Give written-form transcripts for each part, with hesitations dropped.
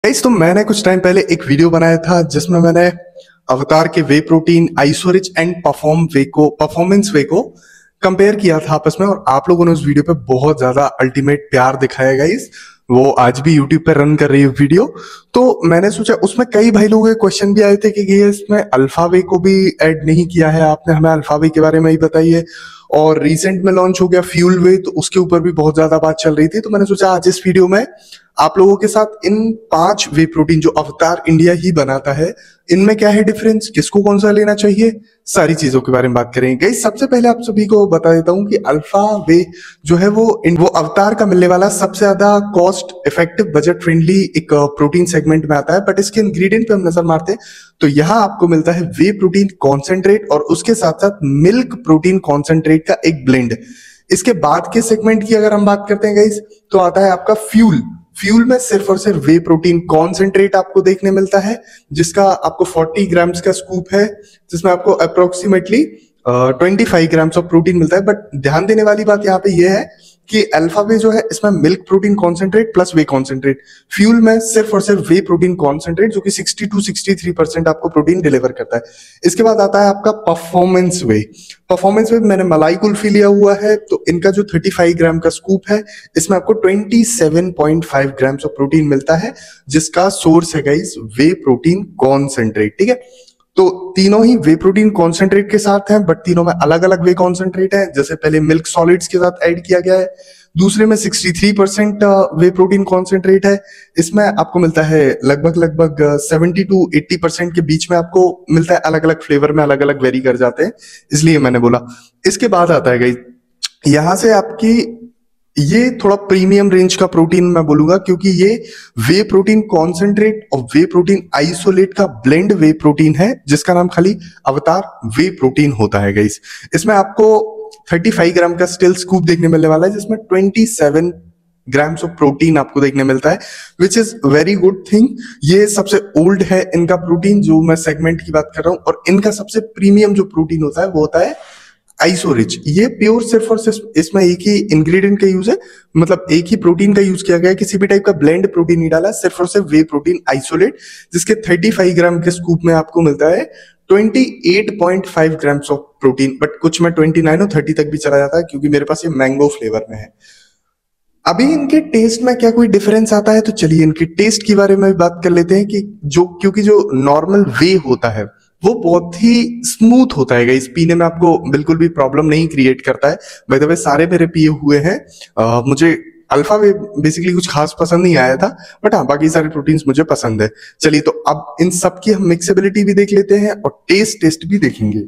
Guys, तो मैंने कुछ टाइम पहले एक वीडियो बनाया था जिसमें मैंने अवतार के वे प्रोटीन, आइसोरिच एंड परफॉर्मेंस वे को कंपेयर किया था आपस में। और आप लोगों ने उस वीडियो पे बहुत ज्यादा अल्टीमेट प्यार दिखाया गाइस। वो आज भी यूट्यूब पे रन कर रही है वीडियो। तो मैंने सोचा, उसमें कई भाई लोगों के क्वेश्चन भी आए थे कि ये इसमें अल्फा वे को भी ऐड नहीं किया है आपने, हमें अल्फा वे के बारे में ही बताइए। और रिसेंट में लॉन्च हो गया फ्यूल वे, तो उसके ऊपर भी बहुत ज्यादा बात चल रही थी। तो मैंने सोचा आज इस वीडियो में आप लोगों के साथ इन 5 वे प्रोटीन जो अवतार इंडिया ही बनाता है, इनमें क्या है डिफरेंस, किसको कौन सा लेना चाहिए, सारी चीजों के बारे में बात करेंगे। गाइस, सबसे पहले आप सभी को बता देता हूं कि अल्फा वे जो है वो अवतार का मिलने वाला सबसे ज्यादा कॉस्ट इफेक्टिव बजट फ्रेंडली एक प्रोटीन सेगमेंट में आता है। बट इसके इंग्रेडिएंट पे हम नजर मारते हैं तो यहाँ आपको मिलता है वे प्रोटीन कॉन्सेंट्रेट और उसके साथ साथ मिल्क प्रोटीन कॉन्सेंट्रेट का एक ब्लेंड। इसके बाद के सेगमेंट की अगर हम बात करते हैं गाइस, तो आता है आपका फ्यूल। फ्यूल में सिर्फ और सिर्फ वे प्रोटीन कॉन्सेंट्रेट आपको देखने मिलता है, जिसका आपको 40 ग्राम्स का स्कूप है, जिसमें आपको अप्रोक्सीमेटली 25 ग्राम्स ऑफ प्रोटीन मिलता है। बट ध्यान देने वाली बात यहाँ पे यह है कि अल्फा वे जो है इसमें मिल्क प्रोटीन कॉन्सेंट्रेट प्लस वे कॉन्सेंट्रेट, फ्यूल में सिर्फ और सिर्फ वे प्रोटीन कॉन्सेंट्रेट जो कि 60 to 63% आपको प्रोटीन डिलीवर करता है। इसके बाद आता है आपका परफॉर्मेंस वे। परफॉर्मेंस वे मैंने मलाई कुल्फी लिया हुआ है, तो इनका जो 35 ग्राम का स्कूप है, इसमें आपको 27.5 ग्राम्स ऑफ प्रोटीन मिलता है, जिसका सोर्स है गाइस वे प्रोटीन कॉन्सेंट्रेट। ठीक है, तो तीनों ही वे प्रोटीन कॉन्सेंट्रेट के साथ हैं, बट तीनों में अलग अलग वे कॉन्सेंट्रेट है। जैसे पहले मिल्क सॉलिड्स के साथ ऐड किया गया है, दूसरे में 63% वे प्रोटीन कॉन्सेंट्रेट है। इसमें आपको मिलता है लगभग 70 to 80% के बीच में आपको मिलता है। अलग अलग फ्लेवर में अलग अलग वेरी कर जाते हैं, इसलिए मैंने बोला। इसके बाद आता है गाइस, यहां से आपकी ये थोड़ा प्रीमियम रेंज का प्रोटीन मैं बोलूंगा, क्योंकि ये वे प्रोटीन कॉन्सेंट्रेट और वे प्रोटीन आइसोलेट का ब्लेंड वे प्रोटीन है, जिसका नाम खाली अवतार वे प्रोटीन होता है गाइस। इसमें आपको 35 ग्राम का स्टिल स्कूप देखने मिलने वाला है, जिसमें 27 ग्राम्स ऑफ प्रोटीन आपको देखने मिलता है, which is very good thing. ये सबसे ओल्ड है इनका प्रोटीन, जो मैं सेगमेंट की बात कर रहा हूं। और इनका सबसे प्रीमियम जो प्रोटीन होता है वो होता है आइसोरिच। ये प्योर सिर्फ और सिर्फ इसमें एक ही इंग्रेडिएंट का यूज है, मतलब एक ही प्रोटीन का यूज किया गया है, किसी भी टाइप का ब्लेंड प्रोटीन नहीं डाला, सिर्फ और सिर्फ वे प्रोटीन आइसोलेट, जिसके 35 ग्राम के स्कूप में आपको मिलता है 28.5 ग्राम्स ऑफ प्रोटीन। बट कुछ में 29 और 30 तक भी चला जाता है, क्योंकि मेरे पास ये मैंगो फ्लेवर में है। अभी इनके टेस्ट में क्या कोई डिफरेंस आता है, तो चलिए इनके टेस्ट के बारे में बात कर लेते हैं कि क्योंकि जो नॉर्मल वे होता है वो बहुत ही स्मूथ होता है गाइस, पीने में आपको बिल्कुल भी प्रॉब्लम नहीं क्रिएट करता है। बाय द वे सारे मेरे पिए हुए हैं। मुझे अल्फा वे बेसिकली कुछ खास पसंद नहीं आया था, बट हाँ बाकी सारे प्रोटीन्स मुझे पसंद है। चलिए, तो अब इन सब की हम मिक्सेबिलिटी भी देख लेते हैं और टेस्ट भी देखेंगे।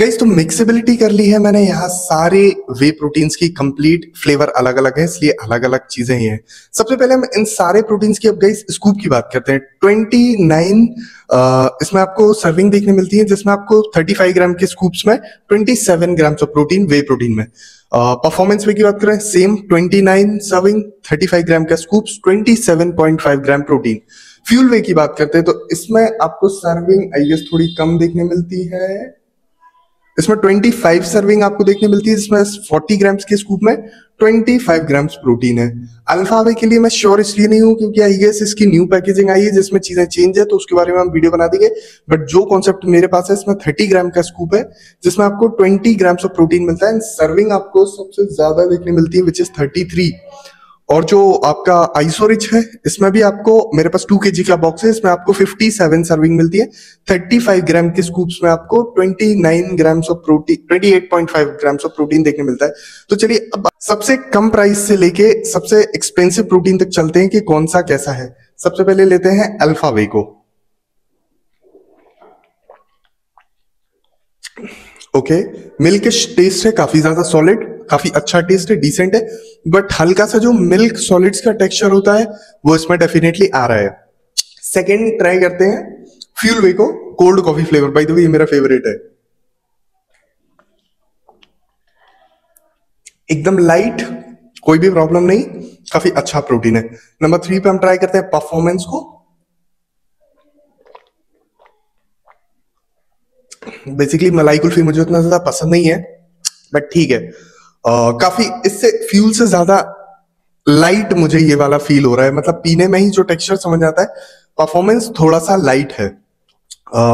गाइस तो मिक्सेबिलिटी कर ली है मैंने। यहाँ सारे वे प्रोटीन्स की कंप्लीट फ्लेवर अलग अलग है, इसलिए अलग अलग चीजें ही हैं। सबसे पहले हम इन सारे प्रोटीन्स की अब गाइस स्कूप की बात करते हैं। 29 इसमें आपको सर्विंग देखने मिलती है, जिसमें आपको 35 ग्राम के स्कूप्स में 27 gram of protein way protein में। परफॉर्मेंस वे की बात करें, सेम 29 सर्विंग 35 ग्राम का स्कूप्स 27.5 ग्राम प्रोटीन। फ्यूल वे की बात करते हैं तो इसमें आपको सर्विंग आई गेस थोड़ी कम देखने मिलती है। इसमें 25 सर्विंग आपको देखने मिलती है, जिसमें 40 ग्राम्स के स्कूप में 25 ग्राम्स प्रोटीन है। अल्फा वे के लिए मैं श्योर इसलिए नहीं हूं क्योंकि आई गेस इसकी न्यू पैकेजिंग आई है जिसमें चीजें चेंज है, तो उसके बारे में हम वीडियो बना देंगे। बट जो कॉन्सेप्ट मेरे पास है, इसमें 30 ग्राम का स्कूप है जिसमें आपको 20 ग्राम्स ऑफ प्रोटीन मिलता है। सर्विंग आपको सबसे ज्यादा देखने मिलती है विच इज 33। और जो आपका आइसोरिच है, इसमें भी आपको, मेरे पास 2 kg का बॉक्स है, इसमें आपको 57 सर्विंग मिलती है। 35 ग्राम के स्कूप्स में आपको 29 grams of protein, 28.5 grams of protein देखने मिलता है। तो चलिए अब सबसे कम प्राइस से लेके सबसे एक्सपेंसिव प्रोटीन तक चलते हैं कि कौन सा कैसा है। सबसे पहले लेते हैं अल्फा वे को। ओके, मिल्क टेस्ट है काफी ज्यादा सॉलिड, काफी अच्छा टेस्ट है, डिसेंट है, बट हल्का सा जो मिल्क सॉलिड्स का टेक्सचर होता है वो इसमें डेफिनेटली आ रहा है। सेकंड ट्राई करते हैं फ्यूल वे को, cold coffee flavour. By the way ये मेरा फेवरेट है, एकदम लाइट, कोई भी प्रॉब्लम नहीं, काफी अच्छा प्रोटीन है। नंबर 3 पे हम ट्राई करते हैं परफॉर्मेंस को। बेसिकली मलाई कुल्फी मुझे उतना ज्यादा पसंद नहीं है, बट ठीक है, काफी इससे फ्यूल से ज्यादा लाइट मुझे ये वाला फील हो रहा है, मतलब पीने में ही जो टेक्सचर समझ आता है। परफॉर्मेंस थोड़ा सा लाइट है।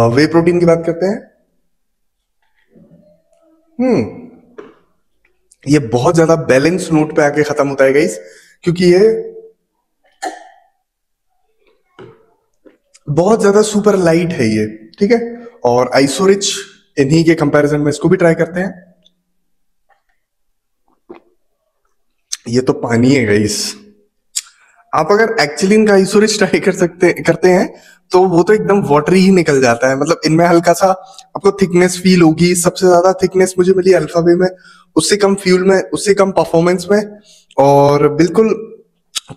वे प्रोटीन की बात करते हैं। ये बहुत ज्यादा बैलेंस नोट पे आके खत्म होता है गाइस, क्योंकि ये बहुत ज्यादा सुपर लाइट है ये, ठीक है। और आइसोरिच इन्हीं के कंपैरिजन में इसको भी ट्राई करते हैं। ये तो पानी है गाइस। आप अगर एक्चुअली इनका आइसोरिच ट्राई करते हैं तो वो तो एकदम वाटरी ही निकल जाता है। मतलब इनमें हल्का सा आपको थिकनेस फील होगी। सबसे ज्यादा थिकनेस मुझे मिली अल्फा वे में, उससे कम फ्यूल में, उससे कम परफॉर्मेंस में, और बिल्कुल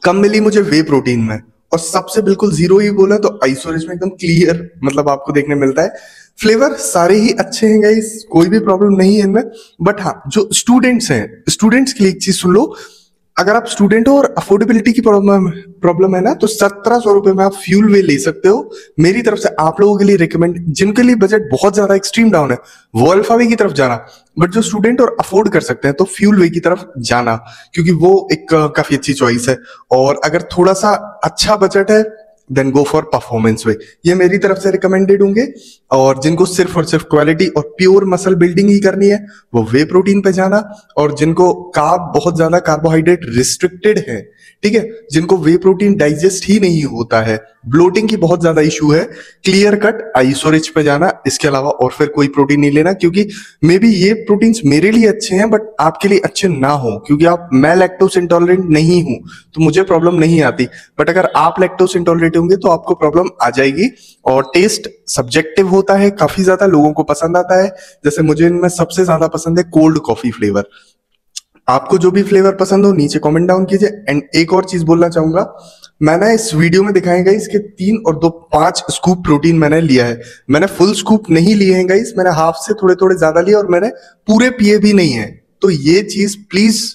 कम मिली मुझे वे प्रोटीन में। और सबसे बिल्कुल जीरो ही बोला तो आइसोरिच में एकदम क्लियर मतलब आपको देखने मिलता है। फ्लेवर सारे ही अच्छे हैं गाइस, कोई भी प्रॉब्लम नहीं है इनमें। बट हाँ, जो स्टूडेंट्स हैं, स्टूडेंट्स के लिए एक चीज सुन लो। अगर आप स्टूडेंट हो और अफोर्डेबिलिटी की प्रॉब्लम है ना, तो 1700 रुपए में आप फ्यूल वे ले सकते हो। मेरी तरफ से आप लोगों के लिए रिकमेंड, जिनके लिए बजट बहुत ज्यादा एक्सट्रीम डाउन है वो अल्फा वे की तरफ जाना, बट जो स्टूडेंट और अफोर्ड कर सकते हैं तो फ्यूल वे की तरफ जाना, क्योंकि वो एक काफी अच्छी चॉइस है। और अगर थोड़ा सा अच्छा बजट है देन गो फॉर परफॉर्मेंस वे, ये मेरी तरफ से रिकमेंडेड होंगे। और जिनको सिर्फ और सिर्फ क्वालिटी और प्योर मसल बिल्डिंग ही करनी है वो वे प्रोटीन पे जाना। और जिनको कार्ब बहुत ज्यादा, कार्बोहाइड्रेट रिस्ट्रिक्टेड है, ठीक है, जिनको वे प्रोटीन डाइजेस्ट ही नहीं होता है, ब्लोटिंग की बहुत ज्यादा इशू है, क्लियर कट आइसोरिच पे जाना। इसके अलावा और फिर कोई प्रोटीन नहीं लेना, क्योंकि मे बी ये प्रोटीन्स मेरे लिए अच्छे हैं बट आपके लिए अच्छे ना हो, क्योंकि मैं लैक्टोस इंटॉलरेंट नहीं हूं तो मुझे प्रॉब्लम नहीं आती। बट अगर आप लैक्टोस इंटॉलरेंट होंगे तो आपको प्रॉब्लम आ जाएगी। और टेस्ट सब्जेक्टिव होता है, काफी ज्यादा लोगों को पसंद आता है। जैसे मुझे इनमें सबसे ज्यादा पसंद है कोल्ड कॉफी फ्लेवर। आपको जो भी फ्लेवर पसंद हो नीचे कमेंट डाउन कीजिए। एंड एक और चीज बोलना चाहूंगा, मैंने इस वीडियो में दिखाए गाइस इसके 3 और 2 5 स्कूप प्रोटीन मैंने लिया है। मैंने फुल स्कूप नहीं लिए हैं गाइस, मैंने हाफ से थोड़े थोड़े ज्यादा लिए और मैंने पूरे पिए भी नहीं है। तो ये चीज प्लीज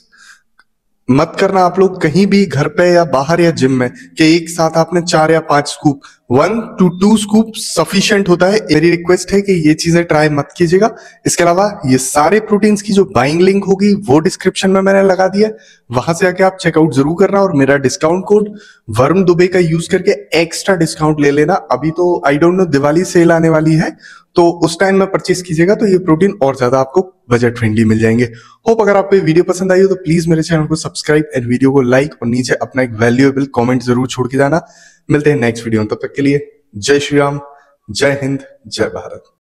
मत करना आप लोग कहीं भी, घर पे या बाहर या जिम में, कि एक साथ आपने 4 या 5 स्कूप, 1 to 2 स्कूप सफिशिएंट होता है। मेरी रिक्वेस्ट है कि ये चीजें ट्राई मत कीजिएगा। इसके अलावा ये सारे प्रोटीन्स की जो बाइंग लिंक होगी वो डिस्क्रिप्शन में मैंने लगा दिया है, वहां से आके आप चेकआउट जरूर करना। और मेरा डिस्काउंट कोड वरुण दुबे का यूज करके एक्स्ट्रा डिस्काउंट ले लेना। अभी तो I don't know Diwali sale आने वाली है, तो उस टाइम में परचेस कीजिएगा तो ये प्रोटीन और ज्यादा आपको बजट फ्रेंडली मिल जाएंगे। होप अगर आपको ये वीडियो पसंद आई हो तो प्लीज मेरे चैनल को सब्सक्राइब एंड वीडियो को लाइक और नीचे अपना एक वैल्यूएबल कमेंट जरूर छोड़ के जाना। मिलते हैं नेक्स्ट वीडियो में, तब तक के लिए जय श्री राम, जय हिंद, जय भारत।